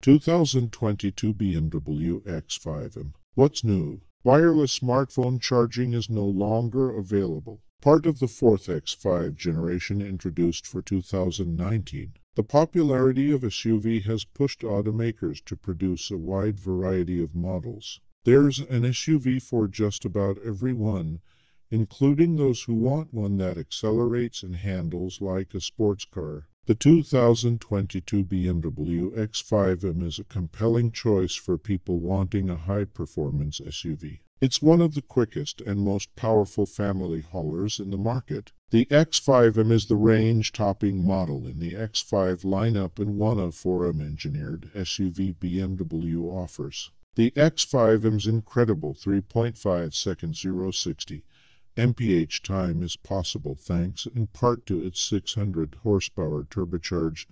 2022 BMW X5M. What's new? Wireless smartphone charging is no longer available. Part of the fourth X5 generation introduced for 2019. The popularity of SUV has pushed automakers to produce a wide variety of models. There's an SUV for just about everyone, including those who want one that accelerates and handles like a sports car. The 2022 BMW X5M is a compelling choice for people wanting a high-performance SUV. It's one of the quickest and most powerful family haulers in the market. The X5M is the range-topping model in the X5 lineup and one of 4 engineered SUV BMW offers. The X5M's incredible 3.5-second 0-60 mph time is possible thanks in part to its 600 horsepower turbocharged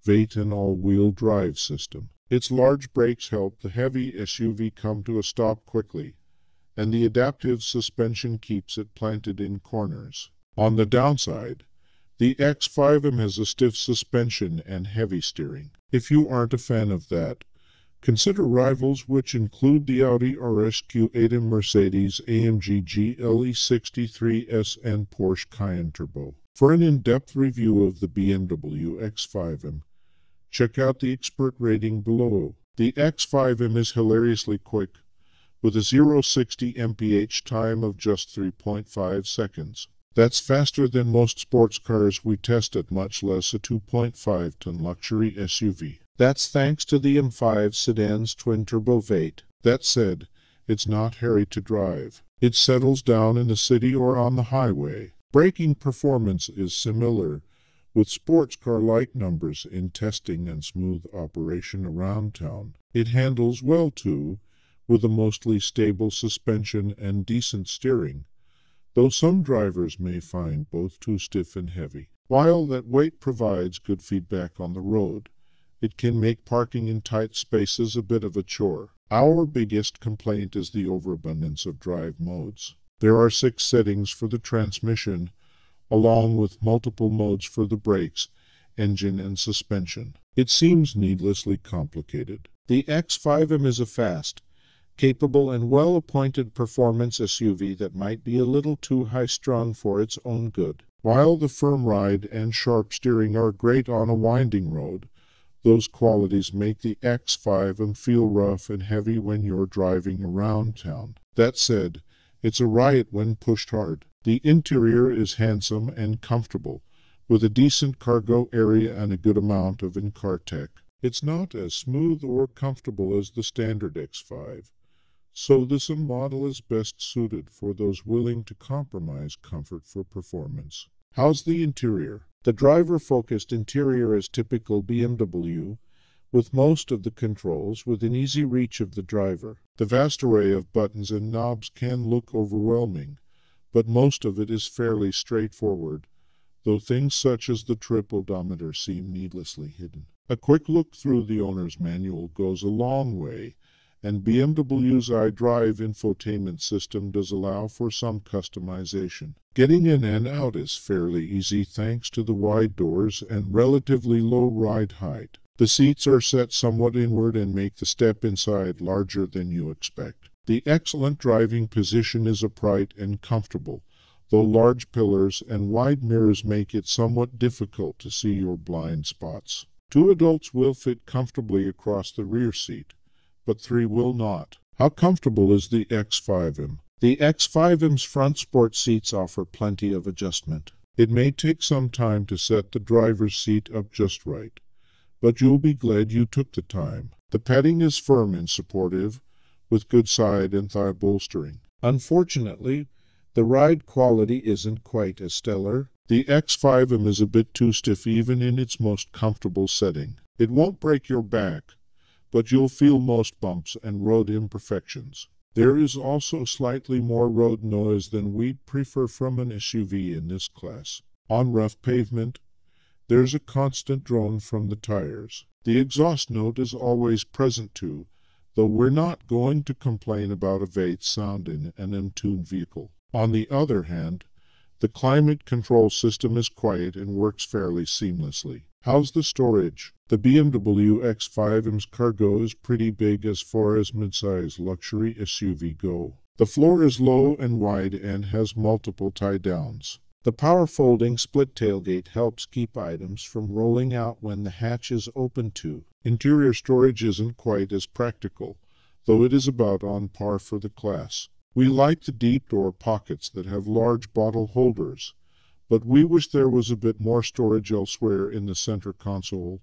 V8 and all-wheel drive system. Its large brakes help the heavy SUV come to a stop quickly, and the adaptive suspension keeps it planted in corners. On the downside, the X5M has a stiff suspension and heavy steering. If you aren't a fan of that, consider rivals which include the Audi RS-Q8 and Mercedes-AMG GLE 63S and Porsche Cayenne Turbo. For an in-depth review of the BMW X5M, check out the expert rating below. The X5M is hilariously quick, with a 0-60 mph time of just 3.5 seconds. That's faster than most sports cars we tested, much less a 2.5-ton luxury SUV. That's thanks to the M5 sedan's twin-turbo V8. That said, it's not hairy to drive. It settles down in the city or on the highway. Braking performance is similar, with sports car-like numbers in testing and smooth operation around town. It handles well too, with a mostly stable suspension and decent steering, though some drivers may find both too stiff and heavy. While that weight provides good feedback on the road, it can make parking in tight spaces a bit of a chore. Our biggest complaint is the overabundance of drive modes. There are 6 settings for the transmission, along with multiple modes for the brakes, engine and suspension. It seems needlessly complicated. The X5M is a fast, capable and well-appointed performance SUV that might be a little too high-strung for its own good. While the firm ride and sharp steering are great on a winding road, those qualities make the X5M feel rough and heavy when you're driving around town. That said, it's a riot when pushed hard. The interior is handsome and comfortable, with a decent cargo area and a good amount of in-car tech. It's not as smooth or comfortable as the standard X5, so this model is best suited for those willing to compromise comfort for performance. How's the interior? The driver-focused interior is typical BMW, with most of the controls within easy reach of the driver. The vast array of buttons and knobs can look overwhelming, but most of it is fairly straightforward, though things such as the trip odometer seem needlessly hidden. A quick look through the owner's manual goes a long way, and BMW's iDrive infotainment system does allow for some customization. Getting in and out is fairly easy thanks to the wide doors and relatively low ride height. The seats are set somewhat inward and make the step inside larger than you expect. The excellent driving position is upright and comfortable, though large pillars and wide mirrors make it somewhat difficult to see your blind spots. 2 adults will fit comfortably across the rear seat, but 3 will not. How comfortable is the X5M? The X5M's front sport seats offer plenty of adjustment. It may take some time to set the driver's seat up just right, but you'll be glad you took the time. The padding is firm and supportive, with good side and thigh bolstering. Unfortunately, the ride quality isn't quite as stellar. The X5M is a bit too stiff even in its most comfortable setting. It won't break your back, but you'll feel most bumps and road imperfections. There is also slightly more road noise than we'd prefer from an SUV in this class. On rough pavement, there's a constant drone from the tires. The exhaust note is always present too, though we're not going to complain about a V8 sound in an M-tuned vehicle. On the other hand, The climate control system is quiet and works fairly seamlessly. How's the storage? The BMW X5's cargo is pretty big as far as midsize luxury SUV go. The floor is low and wide and has multiple tie-downs. The power folding split tailgate helps keep items from rolling out when the hatch is open too. Interior storage isn't quite as practical, though it is about on par for the class. We like the deep door pockets that have large bottle holders, but we wish there was a bit more storage elsewhere in the center console